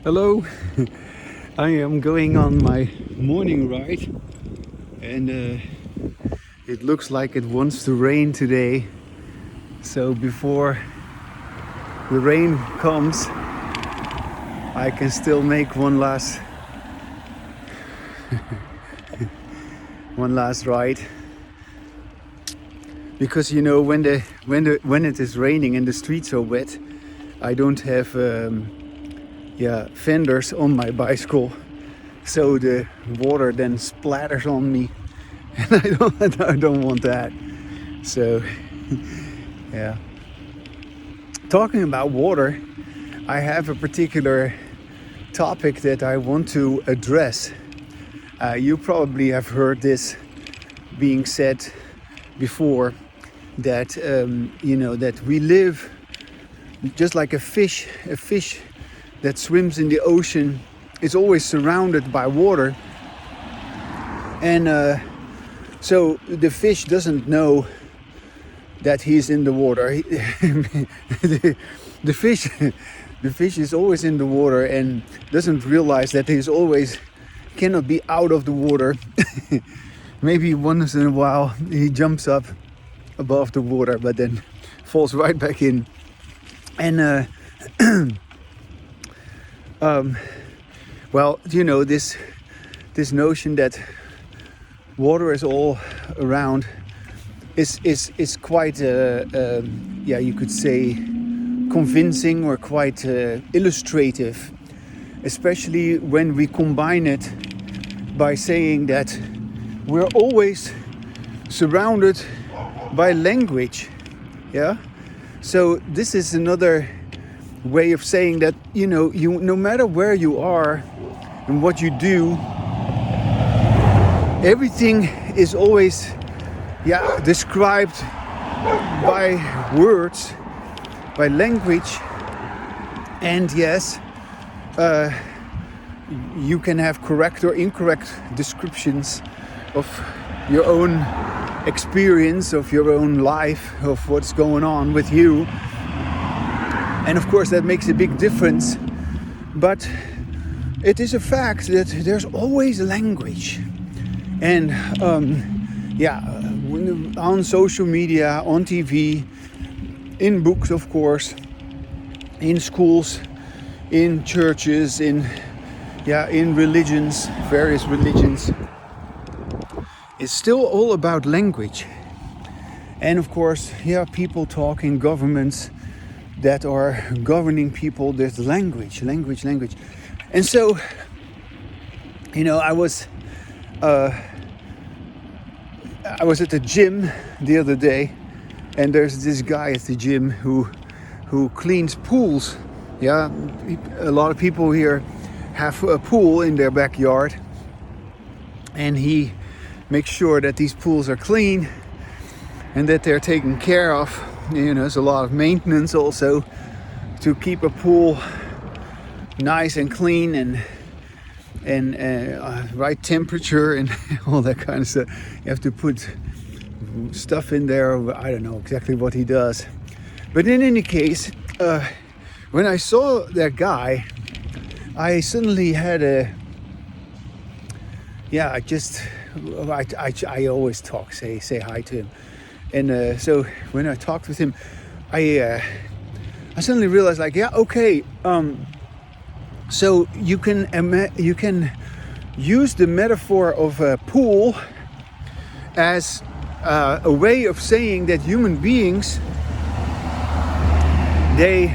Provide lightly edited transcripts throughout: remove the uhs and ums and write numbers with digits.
Hello, I am going on my morning ride and it looks like it wants to rain today. So before the rain comes, I can still make one last ride. Because you know when it is raining and the streets are wet, I don't have fenders on my bicycle, so the water then splatters on me, and I don't want that. So yeah. Talking about water, I have a particular topic that I want to address. You probably have heard this being said before, that that we live just like a fish that swims in the ocean is always surrounded by water, and so the fish doesn't know that he's in the water. The fish is always in the water and doesn't realize that he's always cannot be out of the water. Maybe once in a while he jumps up above the water, but then falls right back in. And well, you know, this notion that water is all around is quite you could say convincing, or quite illustrative, especially when we combine it by saying that we're always surrounded by language. Yeah, so this is another way of saying that, you know, no matter where you are and what you do, everything is always described by words, by language. And yes, you can have correct or incorrect descriptions of your own experience, of your own life, of what's going on with you. And of course that makes a big difference, but it is a fact that there's always language. And on social media, on TV, in books, of course, in schools, in churches, in religions, various religions, it's still all about language. And of course, people talk in governments that are governing people. There's language. And so, you know, I was at the gym the other day, and there's this guy at the gym who cleans pools. Yeah, a lot of people here have a pool in their backyard, and he makes sure that these pools are clean and that they're taken care of. You know, there's a lot of maintenance also to keep a pool nice and clean and right temperature and all that kind of stuff. You have to put stuff in there. I don't know exactly what he does, but in any case, when I saw that guy, I suddenly had I always say hi to him. And so when I talked with him, I suddenly realized, like, so you can use the metaphor of a pool as a way of saying that human beings, they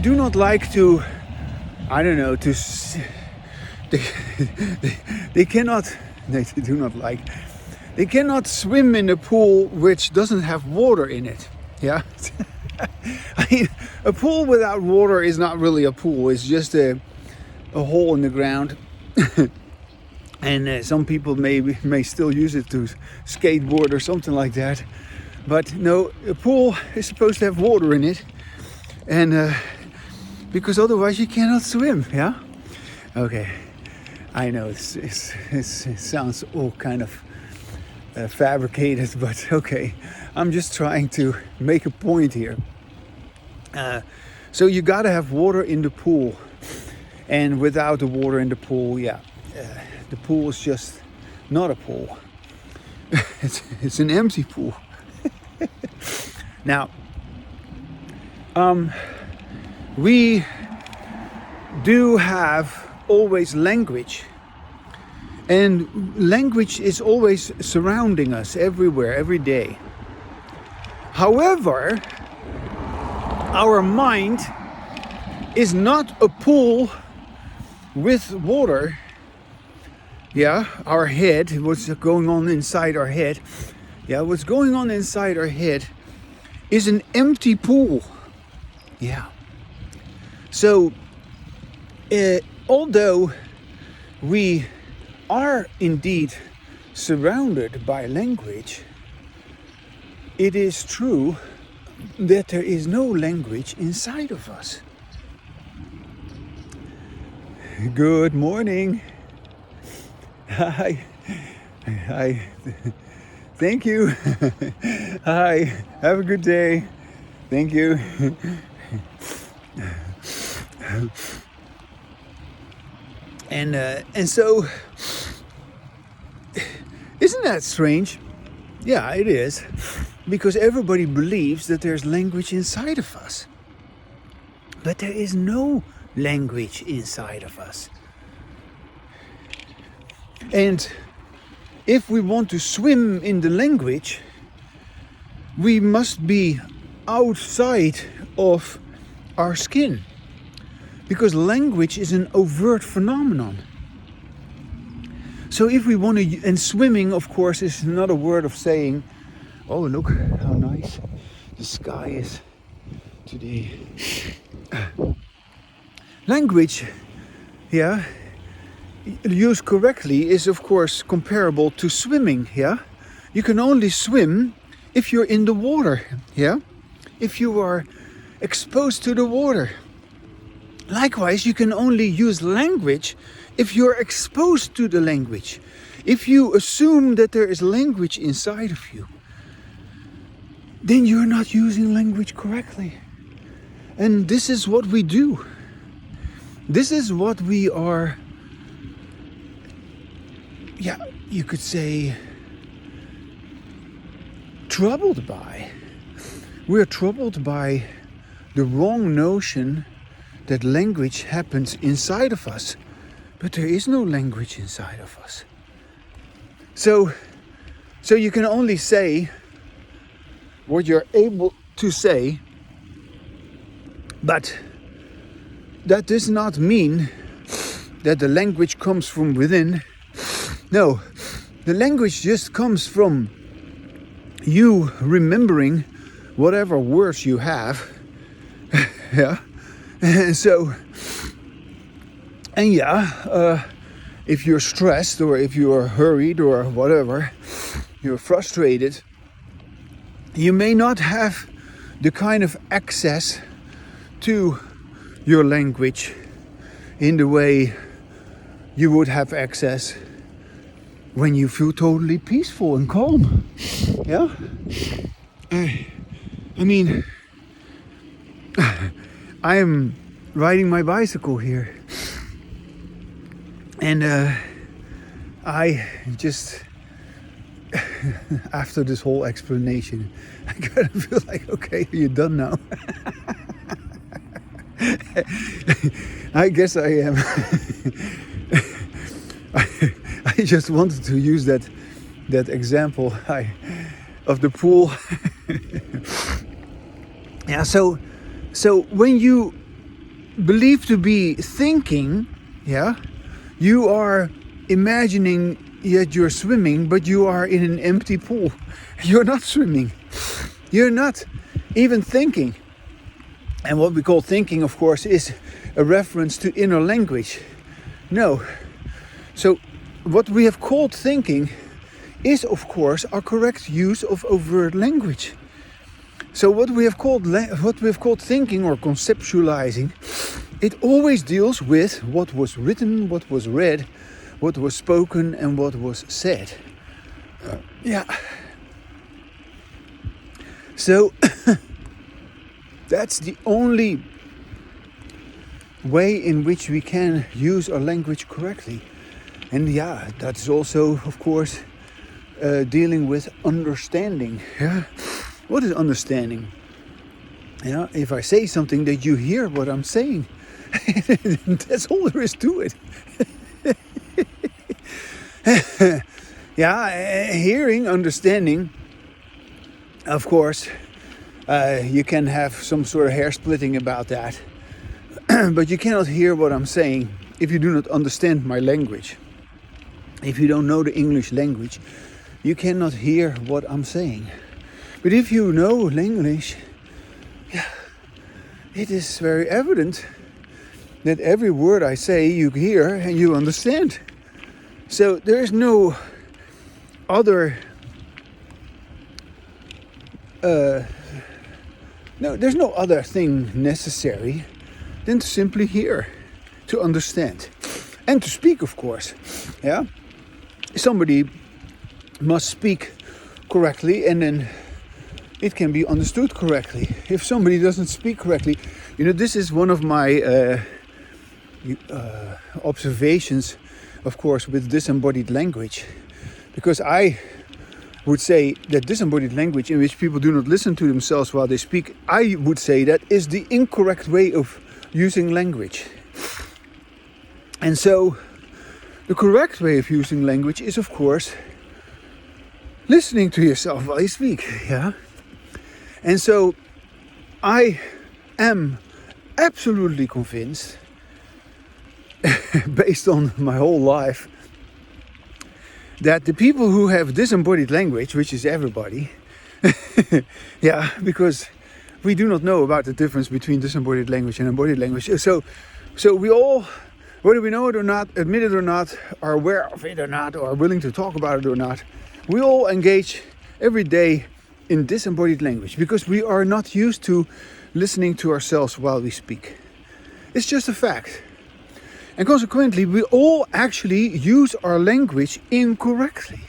do not like to, I don't know, they cannot swim in a pool which doesn't have water in it. Yeah. I mean, a pool without water is not really a pool. It's just a hole in the ground. And some people may still use it to skateboard or something like that. But no, a pool is supposed to have water in it, and because otherwise you cannot swim. Yeah. Okay. I know it sounds all kind of fabricated, but okay. I'm just trying to make a point here. So you gotta have water in the pool. And without the water in the pool, the pool is just not a pool. It's an empty pool. Now, we do have always language. And language is always surrounding us everywhere, every day. However, our mind is not a pool with water. Yeah, our head, what's going on inside our head, what's going on inside our head is an empty pool. Yeah. So, although we are indeed surrounded by language, it is true that there is no language inside of us. Good morning. Hi. Thank you. Hi. Have a good day. Thank you. And so, isn't that strange? Yeah, it is. Because everybody believes that there's language inside of us. But there is no language inside of us. And if we want to swim in the language, we must be outside of our skin. Because language is an overt phenomenon. So if we want to, and swimming of course is another word of saying, oh look how nice the sky is today. Language, used correctly is of course comparable to swimming, You can only swim if you're in the water, If you are exposed to the water. Likewise, you can only use language if you're exposed to the language. If you assume that there is language inside of you, then you're not using language correctly. And this is what we do. This is what we are, you could say, troubled by. We're troubled by the wrong notion that language happens inside of us, but there is no language inside of us. So you can only say what you're able to say, but that does not mean that the language comes from within. No, the language just comes from you remembering whatever words you have. And so, if you're stressed or if you're hurried or whatever, you're frustrated, you may not have the kind of access to your language in the way you would have access when you feel totally peaceful and calm. I mean, I am riding my bicycle here, and I just, after this whole explanation, I kind of feel like, okay, you're done now. I guess I am. I just wanted to use that example of the pool. So when you believe to be thinking, you are imagining that you're swimming, but you are in an empty pool. You're not swimming. You're not even thinking. And what we call thinking, of course, is a reference to inner language. No. So what we have called thinking is, of course, our correct use of overt language. So what we have called thinking or conceptualizing, it always deals with what was written, what was read, what was spoken, and what was said. So that's the only way in which we can use our language correctly. And yeah, that's also, of course, dealing with understanding. Yeah, what is understanding? Yeah, if I say something that you hear what I'm saying, that's all there is to it. Yeah, hearing, understanding. Of course, you can have some sort of hair splitting about that, but you cannot hear what I'm saying if you do not understand my language. If you don't know the English language, you cannot hear what I'm saying. But if you know English, yeah, it is very evident that every word I say you hear and you understand. So there is no other there's no other thing necessary than to simply hear, to understand, and to speak, of course. Yeah, somebody must speak correctly, and then it can be understood correctly. If somebody doesn't speak correctly, this is one of my observations, of course, with disembodied language, because I would say that disembodied language in which people do not listen to themselves while they speak, I would say that is the incorrect way of using language. And so the correct way of using language is, of course, listening to yourself while you speak. Yeah. And so I am absolutely convinced, based on my whole life, that the people who have disembodied language, which is everybody, yeah, because we do not know about the difference between disembodied language and embodied language. So we all, whether we know it or not, admit it or not, are aware of it or not, or are willing to talk about it or not, we all engage every day in disembodied language because we are not used to listening to ourselves while we speak. It's just a fact. And consequently, we all actually use our language incorrectly,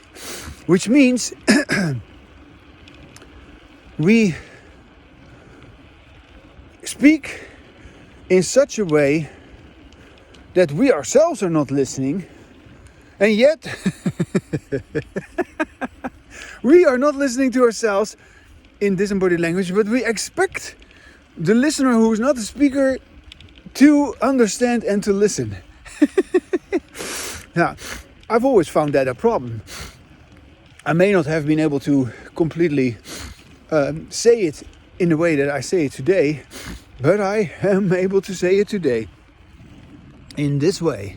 which means we speak in such a way that we ourselves are not listening, and yet we are not listening to ourselves in disembodied language, but we expect the listener who is not the speaker to understand and to listen. Now, I've always found that a problem. I may not have been able to completely say it in the way that I say it today, but I am able to say it today in this way.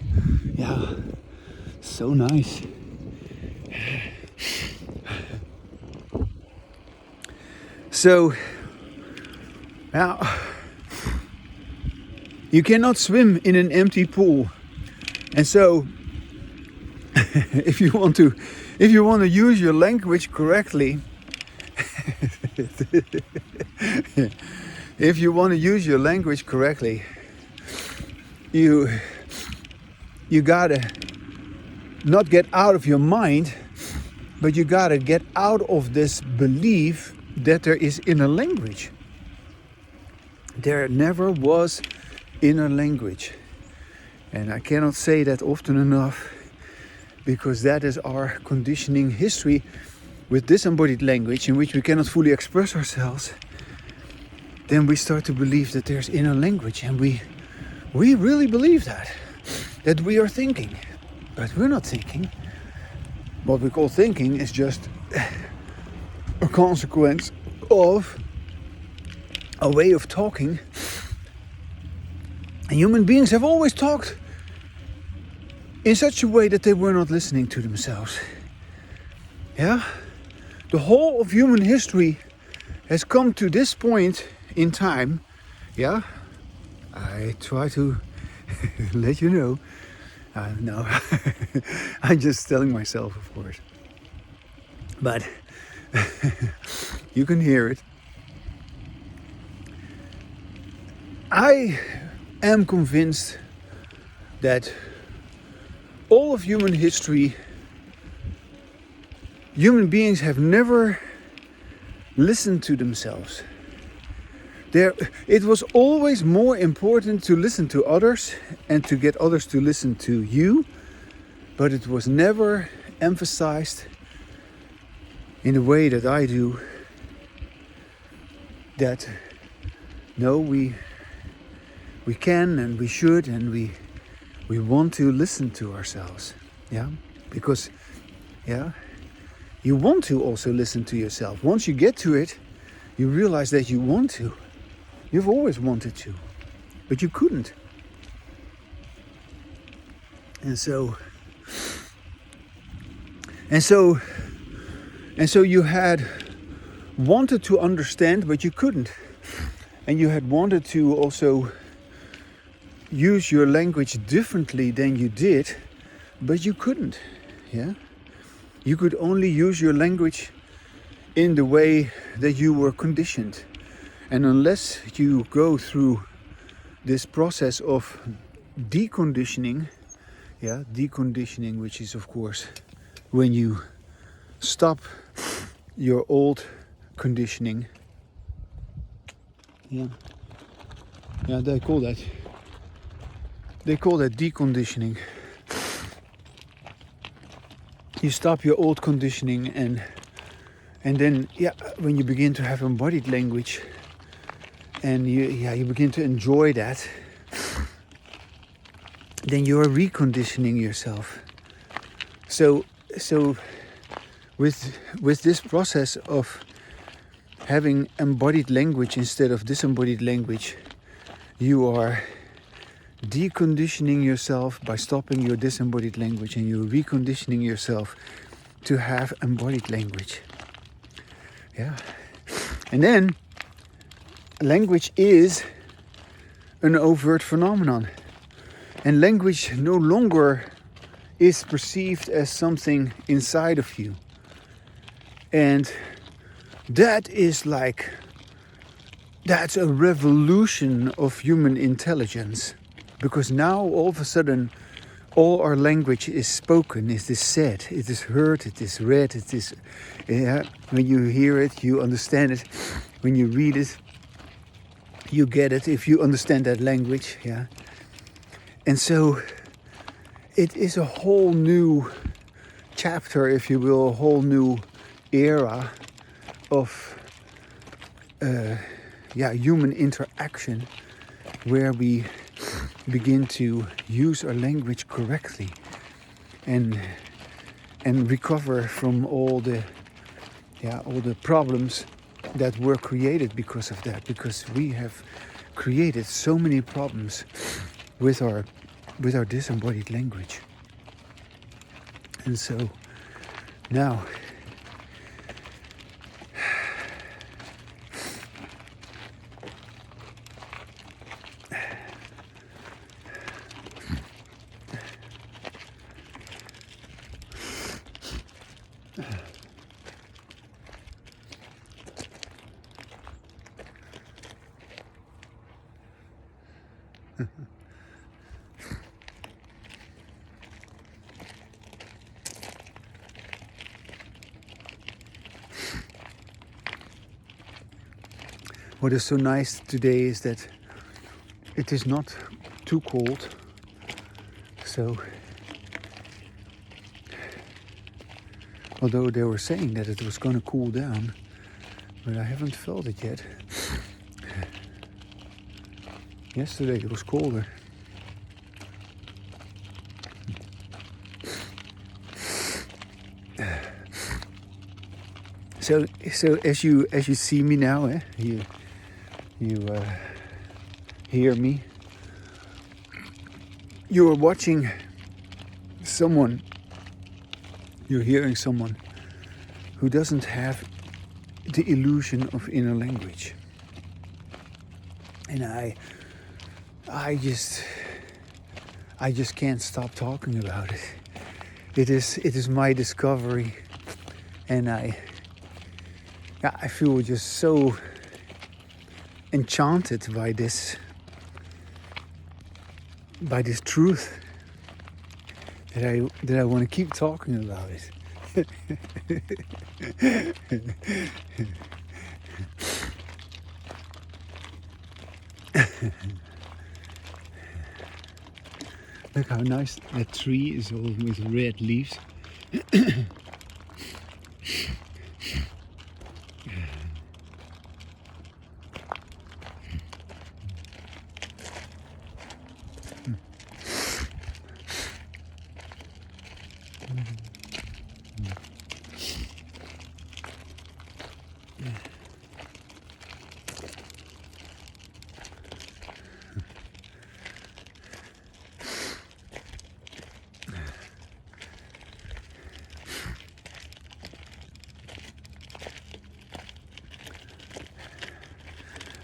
Yeah, so nice. So, now, you cannot swim in an empty pool, and so if you want to use your language correctly, if you want to use your language correctly, you gotta not get out of your mind, but you gotta get out of this belief that there is inner language. There never was inner language. And I cannot say that often enough, because that is our conditioning history with disembodied language, in which we cannot fully express ourselves. Then we start to believe that there's inner language, and we really believe that we are thinking, but we're not thinking. What we call thinking is just a consequence of a way of talking. And human beings have always talked in such a way that they were not listening to themselves. Yeah? The whole of human history has come to this point in time. Yeah? I try to let you know. No, I'm just telling myself, of course. But you can hear it. I am convinced that all of human history, human beings have never listened to themselves. It was always more important to listen to others and to get others to listen to you, but it was never emphasized in the way that I do, that no, we can and we should and we want to listen to ourselves. Yeah, because you want to also listen to yourself. Once you get to it, you realize that you want to. You've always wanted to, but you couldn't. And so you had wanted to understand, but you couldn't. And you had wanted to also use your language differently than you did, but you couldn't. Yeah? You could only use your language in the way that you were conditioned. And unless you go through this process of deconditioning, which is of course when you stop your old conditioning. Yeah, they call that deconditioning. You stop your old conditioning and then when you begin to have embodied language and you begin to enjoy that, then you are reconditioning yourself. So with this process of having embodied language instead of disembodied language, you are deconditioning yourself by stopping your disembodied language, and you're reconditioning yourself to have embodied language. Yeah. And then language is an overt phenomenon. And language no longer is perceived as something inside of you. And that's a revolution of human intelligence. Because now all of a sudden, all our language is spoken, it is said, it is heard, it is read, it is, when you hear it, you understand it. When you read it, you get it if you understand that language. Yeah. And so it is a whole new chapter, if you will, a whole new era of human interaction, where we begin to use our language correctly and recover from all the problems that were created because of that, because we have created so many problems with our disembodied language. And so now what is so nice today is that it is not too cold. So, although they were saying that it was going to cool down, but I haven't felt it yet. Yesterday it was colder. So as you see me now, you hear me. You are watching someone. You're hearing someone who doesn't have the illusion of inner language, and I just can't stop talking about it. It is my discovery, and I feel just so enchanted by this truth that I want to keep talking about it. Look how nice that tree is, all with red leaves.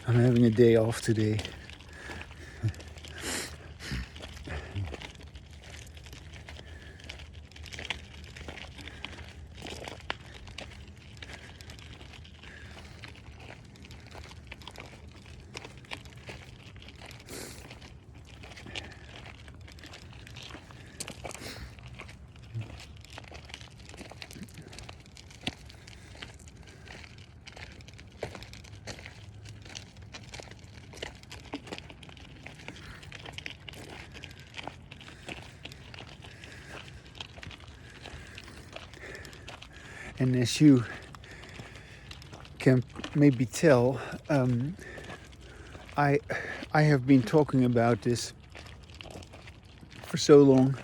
I'm having a day off today. And as you can maybe tell, I have been talking about this for so long.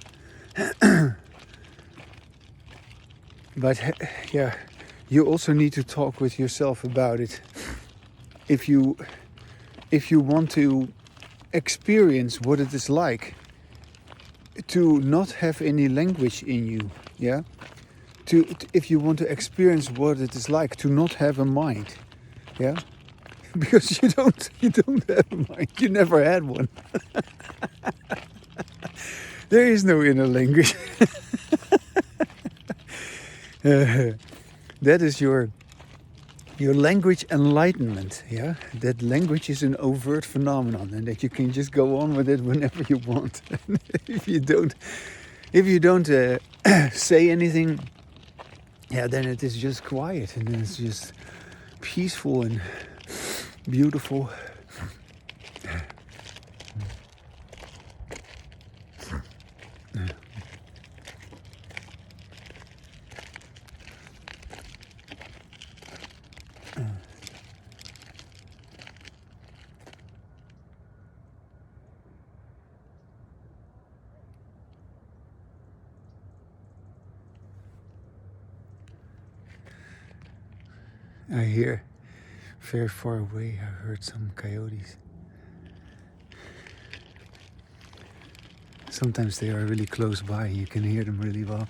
But yeah, you also need to talk with yourself about it. If you want to experience what it is like to not have any language in you, yeah? If you want to experience what it is like to not have a mind, yeah? Because you don't have a mind. You never had one. There is no inner language. That is your language enlightenment, yeah? That language is an overt phenomenon and that you can just go on with it whenever you want. if you don't say anything, yeah, then it is just quiet and it's just peaceful and beautiful. I hear very far away, I heard some coyotes. Sometimes they are really close by, you can hear them really well.